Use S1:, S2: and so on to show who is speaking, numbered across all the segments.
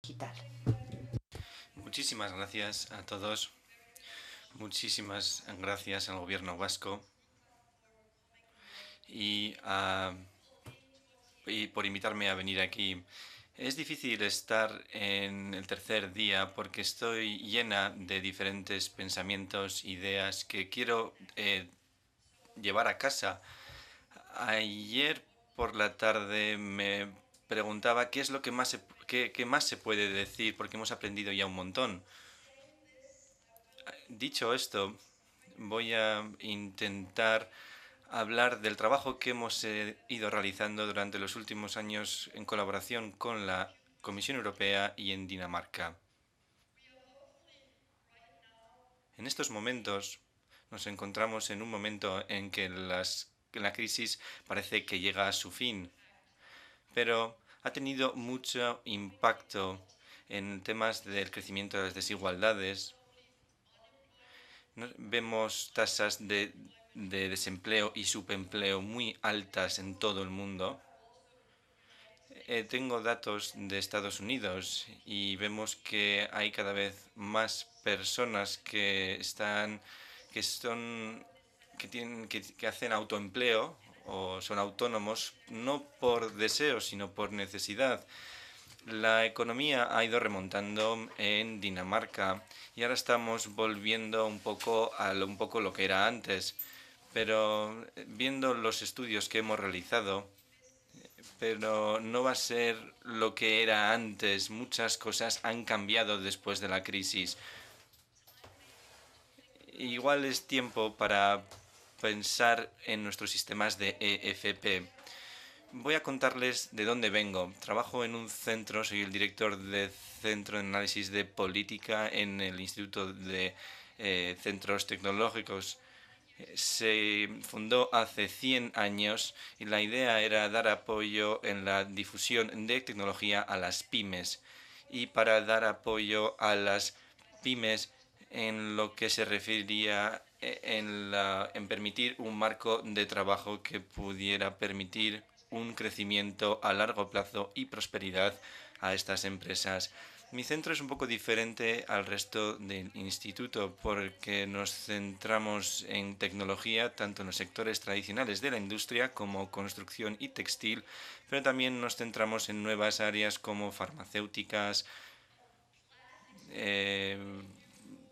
S1: digital.
S2: Muchísimas gracias a todos. Muchísimas gracias al gobierno vasco y, y por invitarme a venir aquí. Es difícil estar en el tercer día porque estoy llena de diferentes pensamientos, ideas que quiero llevar a casa. Ayer por la tarde me preguntaba qué es lo que qué más se puede decir porque hemos aprendido ya un montón. Dicho esto, voy a intentar hablar del trabajo que hemos ido realizando durante los últimos años en colaboración con la Comisión Europea y en Dinamarca. En estos momentos nos encontramos en un momento en que la crisis parece que llega a su fin, pero ha tenido mucho impacto en temas del crecimiento de las desigualdades. Vemos tasas de desempleo y subempleo muy altas en todo el mundo. Tengo datos de Estados Unidos y vemos que hay cada vez más personas que son, que hacen autoempleo o son autónomos no por deseo sino por necesidad. La economía ha ido remontando en Dinamarca y ahora estamos volviendo un poco lo que era antes. Pero viendo los estudios que hemos realizado, pero no va a ser lo que era antes. Muchas cosas han cambiado después de la crisis. Igual es tiempo para pensar en nuestros sistemas de EFP. Voy a contarles de dónde vengo. Trabajo en un centro, soy el director de Centro de Análisis de Política en el Instituto de Centros Tecnológicos. Se fundó hace 100 años y la idea era dar apoyo en la difusión de tecnología a las pymes y para dar apoyo a las pymes en lo que se refería en permitir un marco de trabajo que pudiera permitir un crecimiento a largo plazo y prosperidad a estas empresas. Mi centro es un poco diferente al resto del instituto porque nos centramos en tecnología tanto en los sectores tradicionales de la industria como construcción y textil, pero también nos centramos en nuevas áreas como farmacéuticas, eh,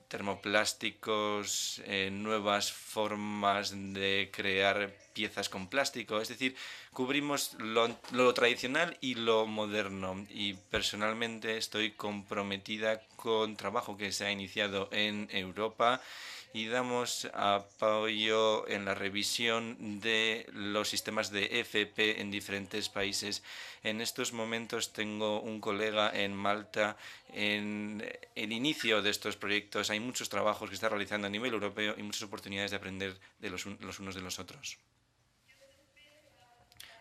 S2: termoplásticos, nuevas formas de crear piezas con plástico. Es decir, cubrimos lo tradicional y lo moderno. Y personalmente estoy comprometida con trabajo que se ha iniciado en Europa y damos apoyo en la revisión de los sistemas de FP en diferentes países. En estos momentos tengo un colega en Malta en el inicio de estos proyectos. Hay muchos trabajos que está realizando a nivel europeo y muchas oportunidades de aprender de los unos de los otros.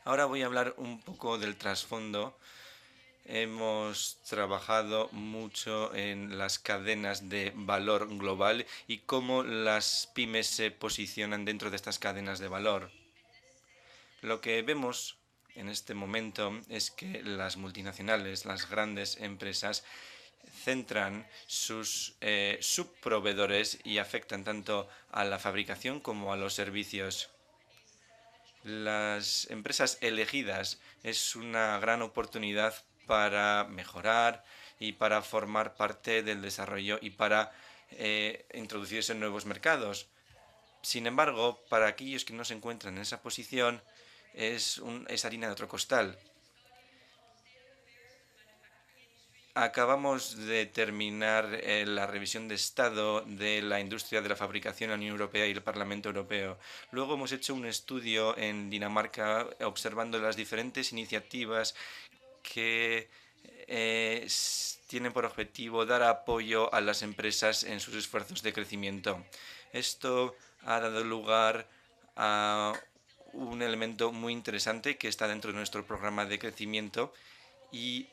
S2: Ahora voy a hablar un poco del trasfondo. Hemos trabajado mucho en las cadenas de valor global y cómo las pymes se posicionan dentro de estas cadenas de valor. Lo que vemos en este momento es que las multinacionales, las grandes empresas, centran sus subproveedores y afectan tanto a la fabricación como a los servicios. Las empresas elegidas es una gran oportunidad para mejorar y para formar parte del desarrollo y para introducirse en nuevos mercados. Sin embargo, para aquellos que no se encuentran en esa posición, es harina de otro costal. Acabamos de terminar la revisión de estado de la industria de la fabricación en la Unión Europea y el Parlamento Europeo. Luego hemos hecho un estudio en Dinamarca observando las diferentes iniciativas que tienen por objetivo dar apoyo a las empresas en sus esfuerzos de crecimiento. Esto ha dado lugar a un elemento muy interesante que está dentro de nuestro programa de crecimiento y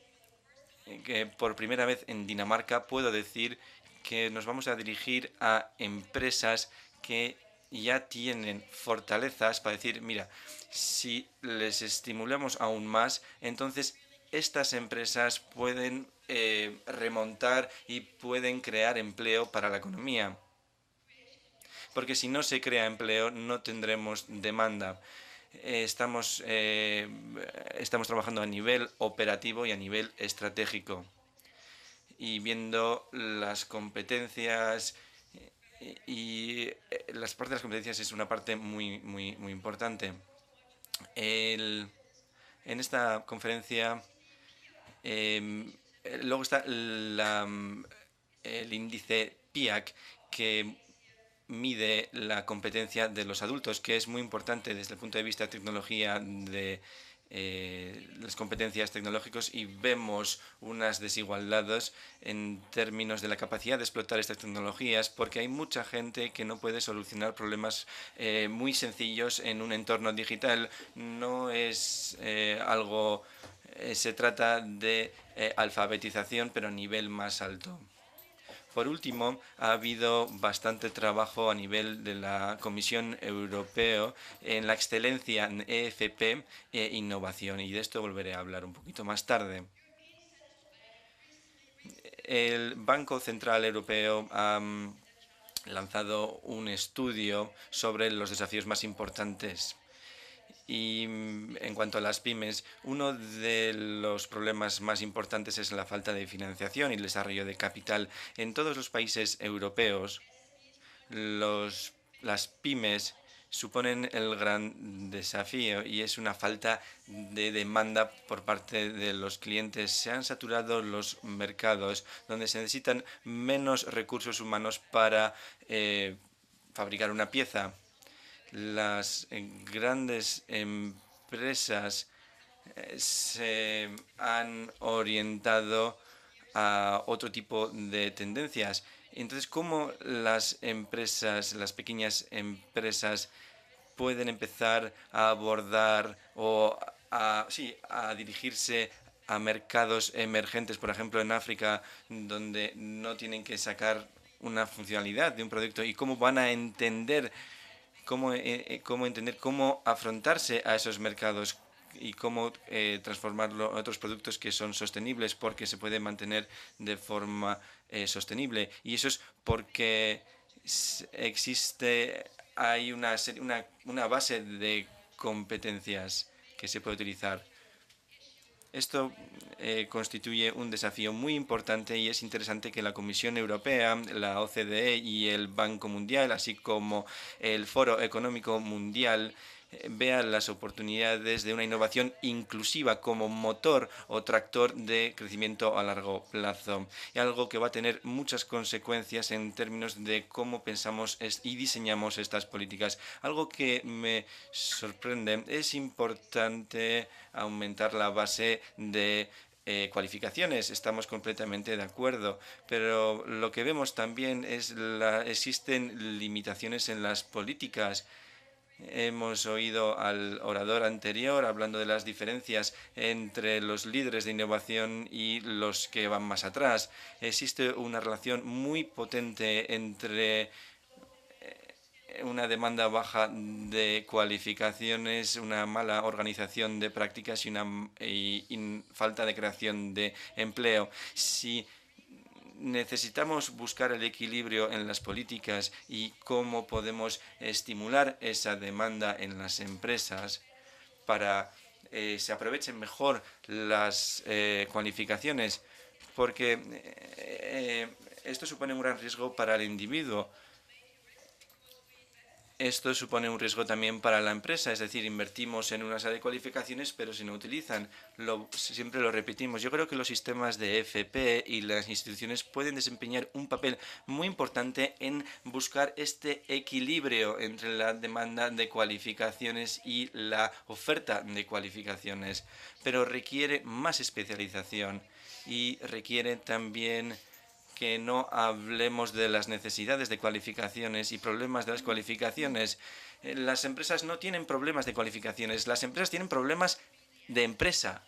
S2: que por primera vez en Dinamarca puedo decir que nos vamos a dirigir a empresas que ya tienen fortalezas para decir, mira, si les estimulamos aún más, entonces estas empresas pueden remontar y pueden crear empleo para la economía. Porque si no se crea empleo, no tendremos demanda. Estamos trabajando a nivel operativo y a nivel estratégico. Y viendo las competencias las partes de las competencias es una parte muy importante. En esta conferencia luego está el índice PIAC, que mide la competencia de los adultos, que es muy importante desde el punto de vista de tecnología de las competencias tecnológicas, y vemos unas desigualdades en términos de la capacidad de explotar estas tecnologías, porque hay mucha gente que no puede solucionar problemas muy sencillos en un entorno digital. No es algo... se trata de alfabetización, pero a nivel más alto. Por último, ha habido bastante trabajo a nivel de la Comisión Europea en la excelencia en EFP e innovación, y de esto volveré a hablar un poquito más tarde. El Banco Central Europeo ha lanzado un estudio sobre los desafíos más importantes. Y en cuanto a las pymes, uno de los problemas más importantes es la falta de financiación y el desarrollo de capital. En todos los países europeos, las pymes suponen el gran desafío, y es una falta de demanda por parte de los clientes. Se han saturado los mercados, donde se necesitan menos recursos humanos para fabricar una pieza. Las grandes empresas se han orientado a otro tipo de tendencias. Entonces, ¿cómo las empresas, las pequeñas empresas, pueden empezar a abordar o a dirigirse a mercados emergentes, por ejemplo en África, donde no tienen que sacar una funcionalidad de un producto? ¿Y cómo van a entender cómo afrontarse a esos mercados y cómo transformarlo en otros productos que son sostenibles, porque se puede mantener de forma sostenible? Y eso es porque hay una base de competencias que se puede utilizar. Esto constituye un desafío muy importante, y es interesante que la Comisión Europea, la OCDE y el Banco Mundial, así como el Foro Económico Mundial, vean las oportunidades de una innovación inclusiva como motor o tractor de crecimiento a largo plazo, y algo que va a tener muchas consecuencias en términos de cómo pensamos y diseñamos estas políticas. Algo que me sorprende: es importante aumentar la base de cualificaciones. Estamos completamente de acuerdo, pero lo que vemos también es existen limitaciones en las políticas. Hemos oído al orador anterior hablando de las diferencias entre los líderes de innovación y los que van más atrás. Existe una relación muy potente entre una demanda baja de cualificaciones, una mala organización de prácticas y falta de creación de empleo. Si necesitamos buscar el equilibrio en las políticas y cómo podemos estimular esa demanda en las empresas para se aprovechen mejor las cualificaciones, porque esto supone un gran riesgo para el individuo. Esto supone un riesgo también para la empresa, es decir, invertimos en una serie de cualificaciones, pero si no utilizan, siempre lo repetimos. Yo creo que los sistemas de FP y las instituciones pueden desempeñar un papel muy importante en buscar este equilibrio entre la demanda de cualificaciones y la oferta de cualificaciones, pero requiere más especialización y requiere también que no hablemos de las necesidades de cualificaciones y problemas de las cualificaciones. Las empresas no tienen problemas de cualificaciones, las empresas tienen problemas de empresa.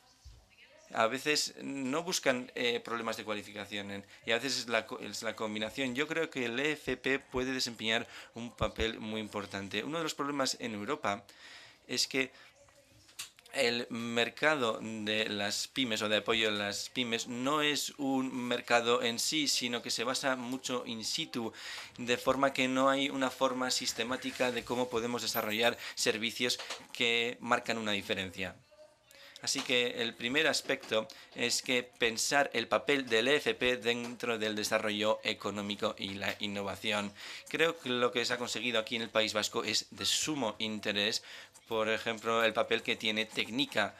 S2: A veces no buscan problemas de cualificación, y a veces es la combinación. Yo creo que el EFP puede desempeñar un papel muy importante. Uno de los problemas en Europa es que el mercado de las pymes o de apoyo a las pymes no es un mercado en sí, sino que se basa mucho in situ, de forma que no hay una forma sistemática de cómo podemos desarrollar servicios que marcan una diferencia. Así que el primer aspecto es que pensar el papel del EFP dentro del desarrollo económico y la innovación. Creo que lo que se ha conseguido aquí en el País Vasco es de sumo interés. Por ejemplo, el papel que tiene técnica,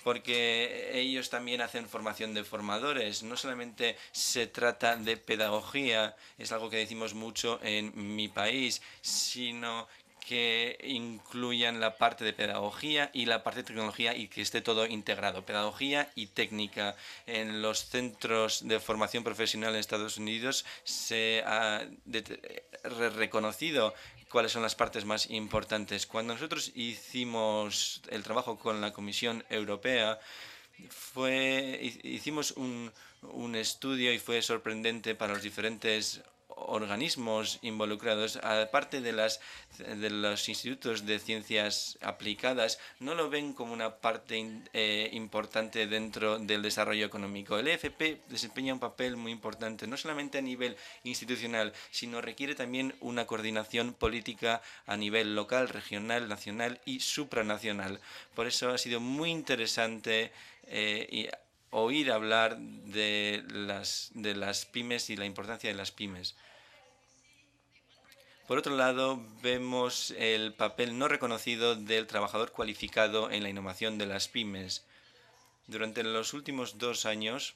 S2: porque ellos también hacen formación de formadores. No solamente se trata de pedagogía, es algo que decimos mucho en mi país, sino que incluyan la parte de pedagogía y la parte de tecnología y que esté todo integrado, pedagogía y técnica. En los centros de formación profesional en Estados Unidos se ha reconocido cuáles son las partes más importantes. Cuando nosotros hicimos el trabajo con la Comisión Europea, hicimos un estudio y fue sorprendente para los diferentes organismos involucrados, aparte de los institutos de ciencias aplicadas, no lo ven como una parte importante dentro del desarrollo económico. El EFP desempeña un papel muy importante, no solamente a nivel institucional, sino requiere también una coordinación política a nivel local, regional, nacional y supranacional. Por eso ha sido muy interesante oír hablar de las pymes y la importancia de las pymes. Por otro lado, vemos el papel no reconocido del trabajador cualificado en la innovación de las pymes. Durante los últimos 2 años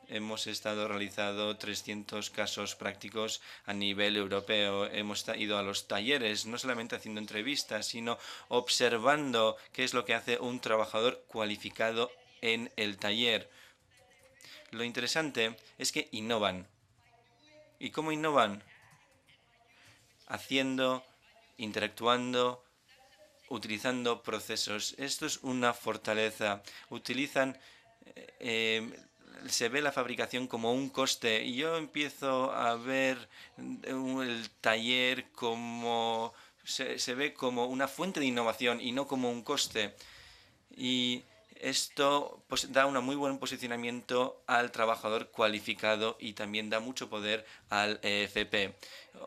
S2: hemos estado realizando 300 casos prácticos a nivel europeo. Hemos ido a los talleres, no solamente haciendo entrevistas, sino observando qué es lo que hace un trabajador cualificado en el taller. Lo interesante es que innovan. ¿Y cómo innovan? Haciendo, interactuando, utilizando procesos. Esto es una fortaleza. Utilizan, eh, se ve la fabricación como un coste y yo empiezo a ver el taller como se ve como una fuente de innovación y no como un coste. Y esto pues, da un muy buen posicionamiento al trabajador cualificado y también da mucho poder al EFP.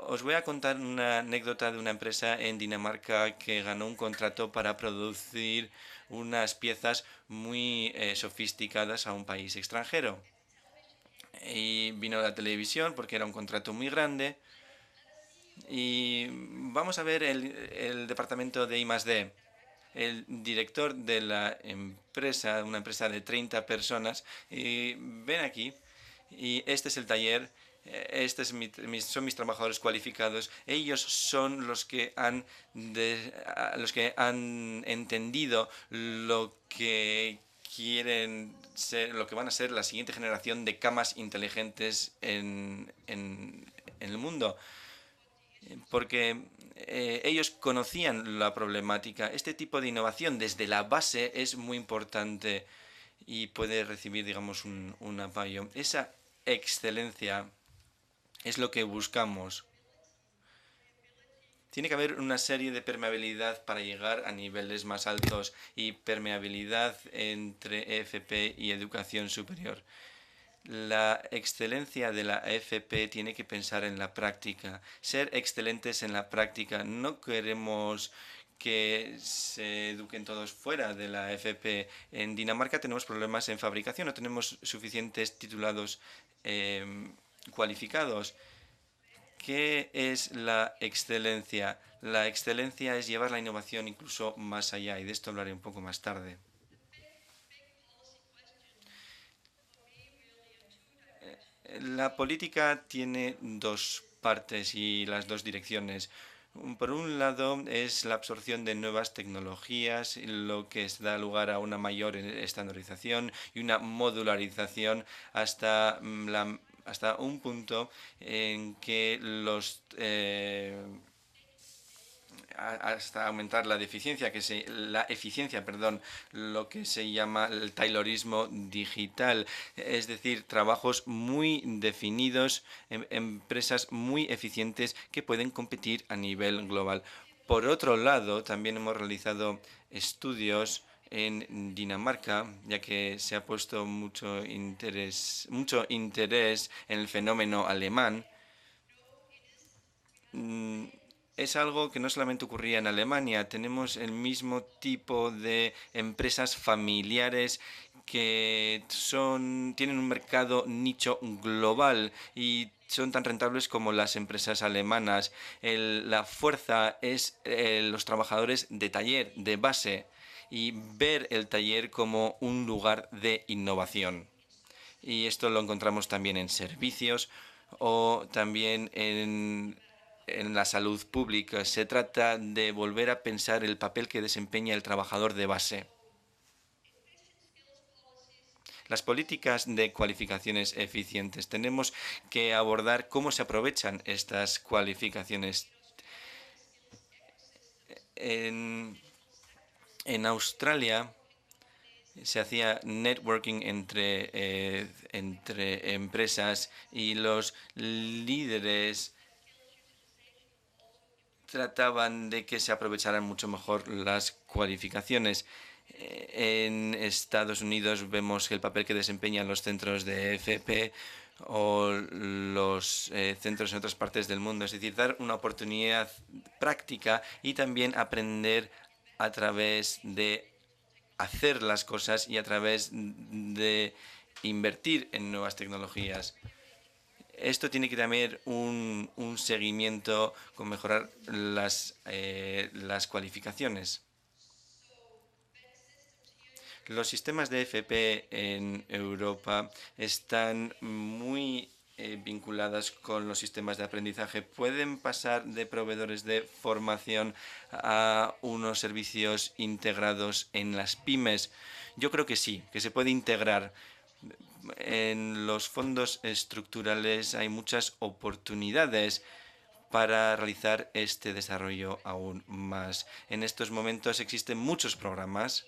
S2: Os voy a contar una anécdota de una empresa en Dinamarca que ganó un contrato para producir unas piezas muy sofisticadas a un país extranjero. Y vino a la televisión porque era un contrato muy grande. Y vamos a ver el departamento de I+D. El director de la empresa, una empresa de 30 personas, y ven aquí, y este es el taller, son mis trabajadores cualificados, ellos son los que han entendido lo que quieren ser, lo que van a ser la siguiente generación de camas inteligentes en el mundo porque ellos conocían la problemática. Este tipo de innovación desde la base es muy importante y puede recibir, digamos, un apoyo. Esa excelencia es lo que buscamos. Tiene que haber una serie de permeabilidad para llegar a niveles más altos y permeabilidad entre EFP y educación superior. La excelencia de la AFP tiene que pensar en la práctica, ser excelentes en la práctica. No queremos que se eduquen todos fuera de la AFP. En Dinamarca tenemos problemas en fabricación, no tenemos suficientes titulados cualificados. ¿Qué es la excelencia? La excelencia es llevar la innovación incluso más allá y de esto hablaré un poco más tarde. La política tiene dos partes y las dos direcciones. Por un lado es la absorción de nuevas tecnologías, lo que da lugar a una mayor estandarización y una modularización hasta un punto en que hasta aumentar la eficiencia, perdón, lo que se llama el taylorismo digital, es decir, trabajos muy definidos, empresas muy eficientes que pueden competir a nivel global. Por otro lado, también hemos realizado estudios en Dinamarca, ya que se ha puesto mucho interés en el fenómeno alemán. Mm, Es algo que no solamente ocurría en Alemania, tenemos el mismo tipo de empresas familiares que tienen un mercado nicho global y son tan rentables como las empresas alemanas. La fuerza es los trabajadores de taller, de base, y ver el taller como un lugar de innovación. Y esto lo encontramos también en servicios o también en la salud pública. Se trata de volver a pensar el papel que desempeña el trabajador de base. Las políticas de cualificaciones eficientes. Tenemos que abordar cómo se aprovechan estas cualificaciones. En, en Australia se hacía networking entre empresas y los líderes trataban de que se aprovecharan mucho mejor las cualificaciones. En Estados Unidos vemos el papel que desempeñan los centros de FP o los centros en otras partes del mundo, es decir, dar una oportunidad práctica y también aprender a través de hacer las cosas y a través de invertir en nuevas tecnologías. Esto tiene que tener un seguimiento con mejorar las cualificaciones. Los sistemas de FP en Europa están muy vinculadas con los sistemas de aprendizaje. ¿Pueden pasar de proveedores de formación a unos servicios integrados en las pymes? Yo creo que sí, que se puede integrar. En los fondos estructurales hay muchas oportunidades para realizar este desarrollo aún más. En estos momentos existen muchos programas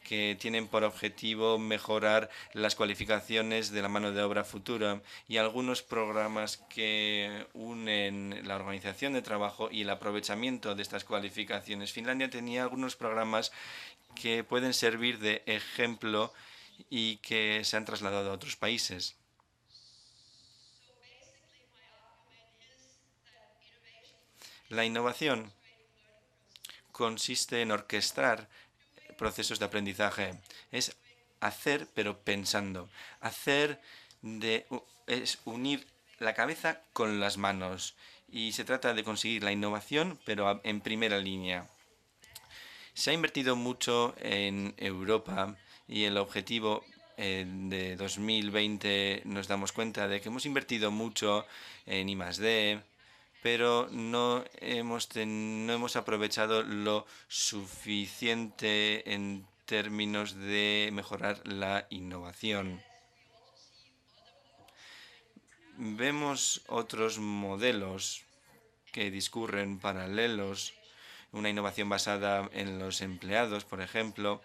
S2: que tienen por objetivo mejorar las cualificaciones de la mano de obra futura y algunos programas que unen la organización de trabajo y el aprovechamiento de estas cualificaciones. Finlandia tenía algunos programas que pueden servir de ejemplo y que se han trasladado a otros países. La innovación consiste en orquestar procesos de aprendizaje. Es hacer pero pensando. Hacer es unir la cabeza con las manos. Y se trata de conseguir la innovación pero en primera línea. Se ha invertido mucho en Europa y el objetivo de 2020 nos damos cuenta de que hemos invertido mucho en I+D, pero no hemos aprovechado lo suficiente en términos de mejorar la innovación. Vemos otros modelos que discurren paralelos, una innovación basada en los empleados, por ejemplo,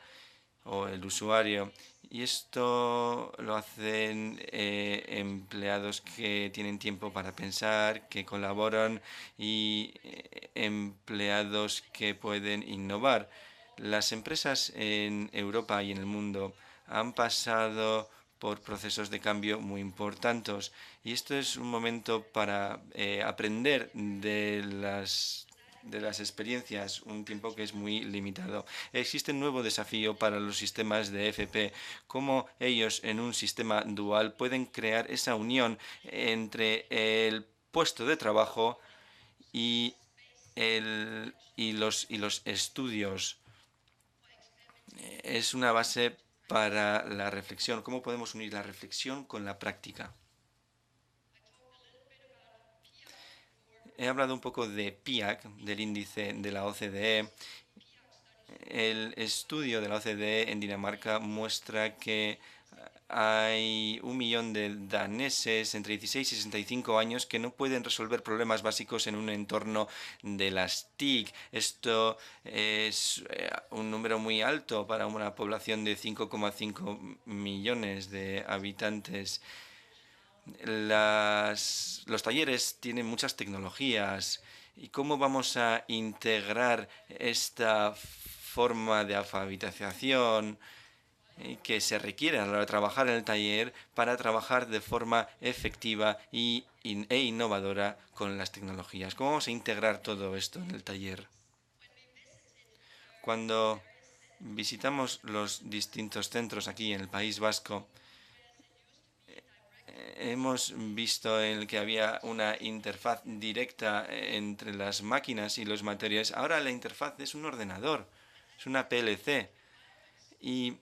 S2: o el usuario. Y esto lo hacen empleados que tienen tiempo para pensar, que colaboran y empleados que pueden innovar. Las empresas en Europa y en el mundo han pasado por procesos de cambio muy importantes y esto es un momento para aprender de las experiencias, un tiempo que es muy limitado. Existe un nuevo desafío para los sistemas de FP, cómo ellos en un sistema dual pueden crear esa unión entre el puesto de trabajo y, y los estudios. Es una base para la reflexión. ¿Cómo podemos unir la reflexión con la práctica? He hablado un poco de PIAC, del índice de la OCDE. El estudio de la OCDE en Dinamarca muestra que hay 1 millón de daneses entre 16 y 65 años que no pueden resolver problemas básicos en un entorno de las TIC. Esto es un número muy alto para una población de 5,5 millones de habitantes. Los talleres tienen muchas tecnologías ¿Y cómo vamos a integrar esta forma de alfabetización que se requiere a la hora de trabajar en el taller para trabajar de forma efectiva e innovadora con las tecnologías? ¿Cómo vamos a integrar todo esto en el taller? Cuando visitamos los distintos centros aquí en el País Vasco, hemos visto en el que había una interfaz directa entre las máquinas y los materiales. Ahora la interfaz es un ordenador, es una PLC. Y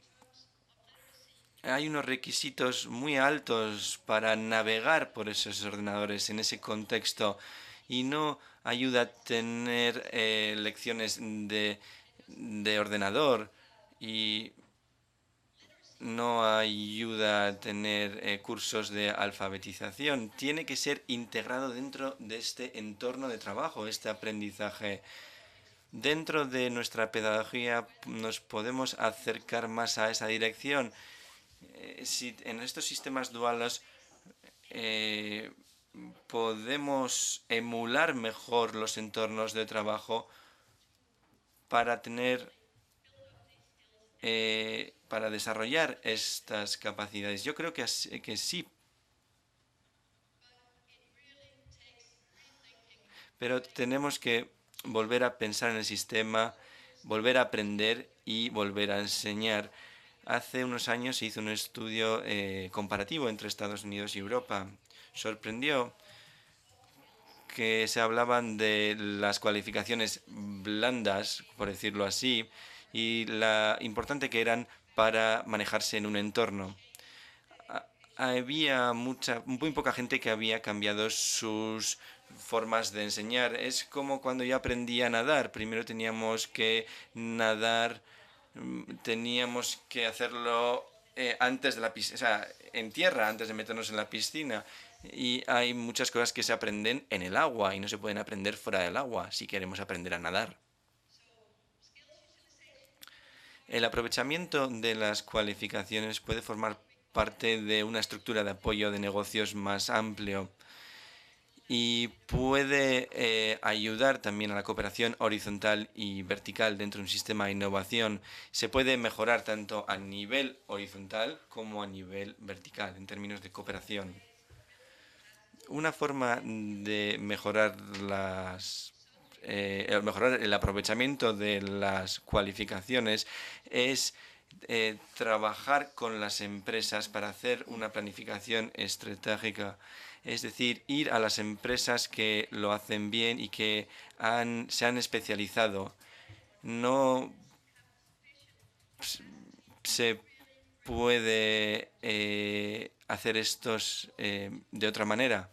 S2: hay unos requisitos muy altos para navegar por esos ordenadores en ese contexto y no ayuda a tener lecciones de ordenador y no ayuda a tener cursos de alfabetización. Tiene que ser integrado dentro de este entorno de trabajo, este aprendizaje. Dentro de nuestra pedagogía nos podemos acercar más a esa dirección. Si en estos sistemas duales eh, podemos emular mejor los entornos de trabajo para tener para desarrollar estas capacidades. Yo creo que sí, pero tenemos que volver a pensar en el sistema, volver a aprender y volver a enseñar. Hace unos años se hizo un estudio comparativo entre Estados Unidos y Europa. Sorprendió que se hablaban de las cualificaciones blandas, por decirlo así, y la importante que eran para manejarse en un entorno. Había muy poca gente que había cambiado sus formas de enseñar. Es como cuando yo aprendí a nadar. Primero teníamos que nadar, teníamos que hacerlo antes de la piscina, o sea, en tierra, antes de meternos en la piscina. Y hay muchas cosas que se aprenden en el agua y no se pueden aprender fuera del agua si queremos aprender a nadar. El aprovechamiento de las cualificaciones puede formar parte de una estructura de apoyo de negocios más amplio y puede ayudar también a la cooperación horizontal y vertical dentro de un sistema de innovación. Se puede mejorar tanto a nivel horizontal como a nivel vertical en términos de cooperación. Una forma de mejorar el aprovechamiento de las cualificaciones es trabajar con las empresas para hacer una planificación estratégica. Es decir, ir a las empresas que lo hacen bien y que se han especializado. No se puede hacer estos de otra manera.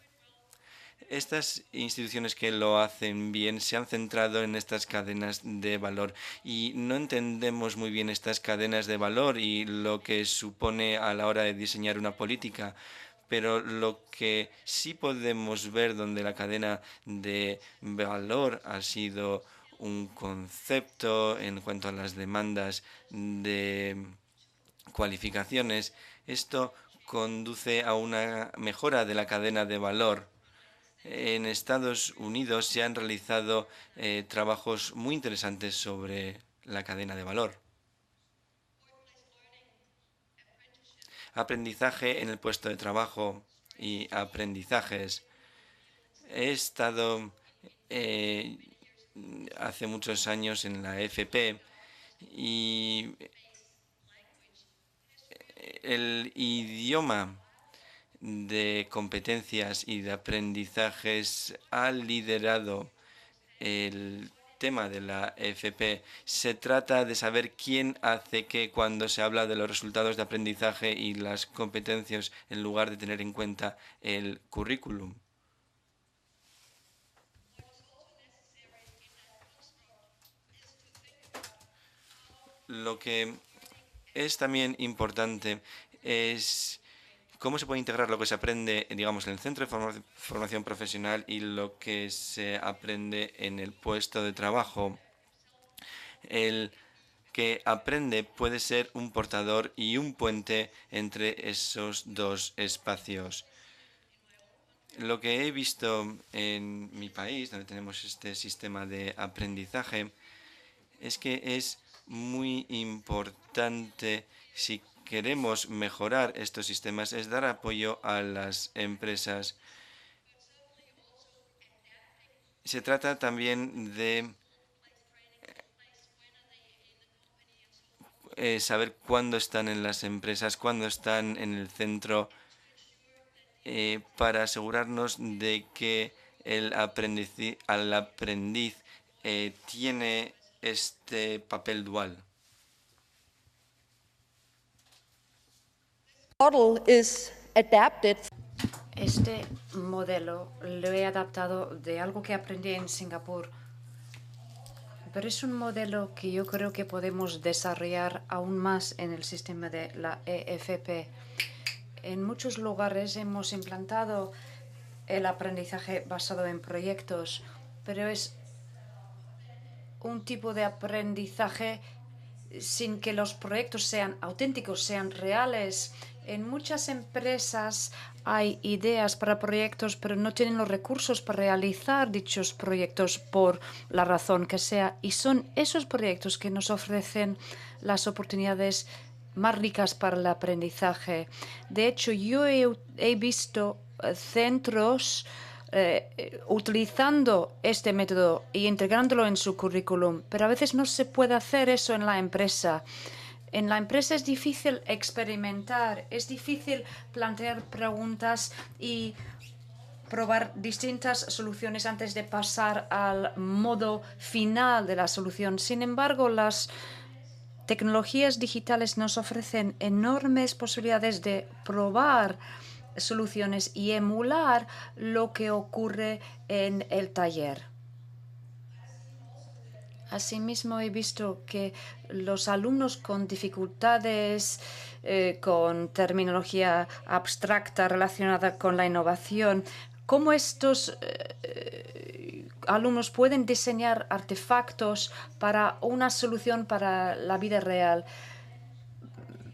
S2: Estas instituciones que lo hacen bien se han centrado en estas cadenas de valor y no entendemos muy bien estas cadenas de valor y lo que supone a la hora de diseñar una política. Pero lo que sí podemos ver donde la cadena de valor ha sido un concepto en cuanto a las demandas de cualificaciones, esto conduce a una mejora de la cadena de valor. En Estados Unidos se han realizado trabajos muy interesantes sobre la cadena de valor. Aprendizaje en el puesto de trabajo y aprendizajes. He estado eh, hace muchos años en la FP y el idioma de competencias y de aprendizajes ha liderado el tema de la FP. Se trata de saber quién hace qué cuando se habla de los resultados de aprendizaje y las competencias en lugar de tener en cuenta el currículum. Lo que es también importante es cómo se puede integrar lo que se aprende, digamos, en el centro de formación profesional y lo que se aprende en el puesto de trabajo. El que aprende puede ser un portador y un puente entre esos dos espacios. Lo que he visto en mi país, donde tenemos este sistema de aprendizaje, es que es muy importante, si queremos mejorar estos sistemas, es dar apoyo a las empresas. Se trata también de saber cuándo están en las empresas, cuándo están en el centro, para asegurarnos de que al aprendiz tiene este papel dual.
S1: Este modelo lo he adaptado de algo que aprendí en Singapur, pero es un modelo que yo creo que podemos desarrollar aún más en el sistema de la EFP. En muchos lugares hemos implantado el aprendizaje basado en proyectos, pero es un tipo de aprendizaje sin que los proyectos sean auténticos, sean reales. En muchas empresas hay ideas para proyectos, pero no tienen los recursos para realizar dichos proyectos por la razón que sea. Y son esos proyectos que nos ofrecen las oportunidades más ricas para el aprendizaje. De hecho, yo he visto centros utilizando este método y integrándolo en su currículum, pero a veces no se puede hacer eso en la empresa. En la empresa es difícil experimentar, es difícil plantear preguntas y probar distintas soluciones antes de pasar al modo final de la solución. Sin embargo, las tecnologías digitales nos ofrecen enormes posibilidades de probar soluciones y emular lo que ocurre en el taller. Asimismo, he visto que los alumnos con dificultades, con terminología abstracta relacionada con la innovación, cómo estos alumnos pueden diseñar artefactos para una solución para la vida real.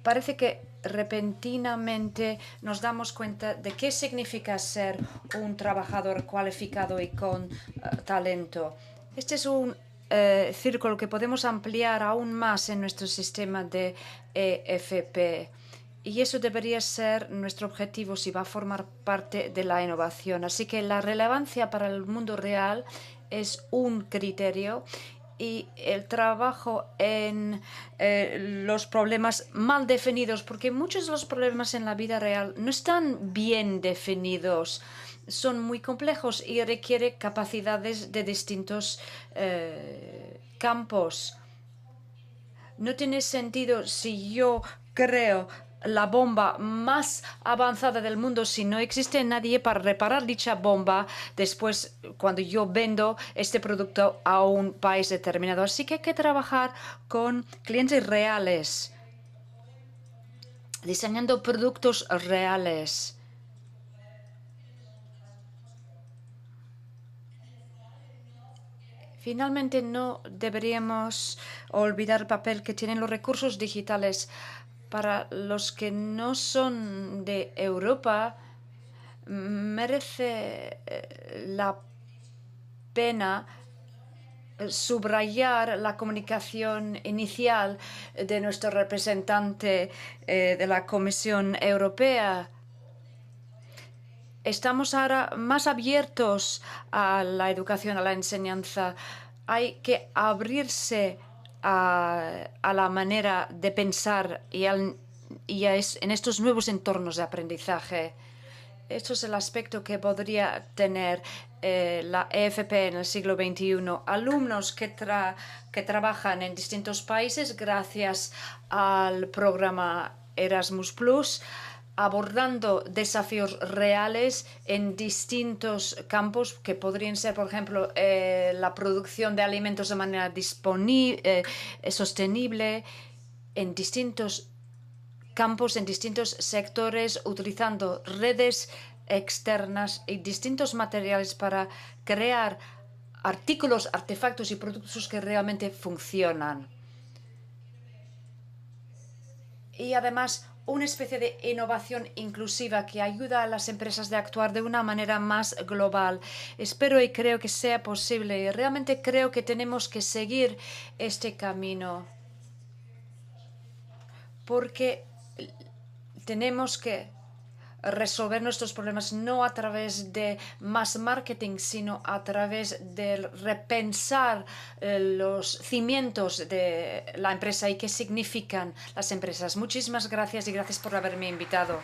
S1: Parece que repentinamente nos damos cuenta de qué significa ser un trabajador cualificado y con talento. Este es un círculo que podemos ampliar aún más en nuestro sistema de EFP. Y eso debería ser nuestro objetivo si va a formar parte de la innovación. Así que la relevancia para el mundo real es un criterio y el trabajo en los problemas mal definidos, porque muchos de los problemas en la vida real no están bien definidos, son muy complejos y requieren capacidades de distintos campos. No tiene sentido si yo creo la bomba más avanzada del mundo si no existe nadie para reparar dicha bomba después cuando yo vendo este producto a un país determinado. Así que hay que trabajar con clientes reales, diseñando productos reales. Finalmente, no deberíamos olvidar el papel que tienen los recursos digitales. Para los que no son de Europa, merece la pena subrayar la comunicación inicial de nuestro representante de la Comisión Europea. Estamos ahora más abiertos a la educación, a la enseñanza. Hay que abrirse a la manera de pensar y en estos nuevos entornos de aprendizaje. Esto es el aspecto que podría tener la EFP en el siglo XXI. Alumnos que trabajan en distintos países gracias al programa Erasmus+, abordando desafíos reales en distintos campos que podrían ser, por ejemplo, la producción de alimentos de manera sostenible en distintos campos, en distintos sectores, utilizando redes externas y distintos materiales para crear artículos, artefactos y productos que realmente funcionan. y además una especie de innovación inclusiva que ayuda a las empresas de actuar de una manera más global. Espero y creo que sea posible y realmente creo que tenemos que seguir este camino porque tenemos que resolver nuestros problemas no a través de más marketing, sino a través de repensar los cimientos de la empresa y qué significan las empresas. Muchísimas gracias y gracias por haberme invitado.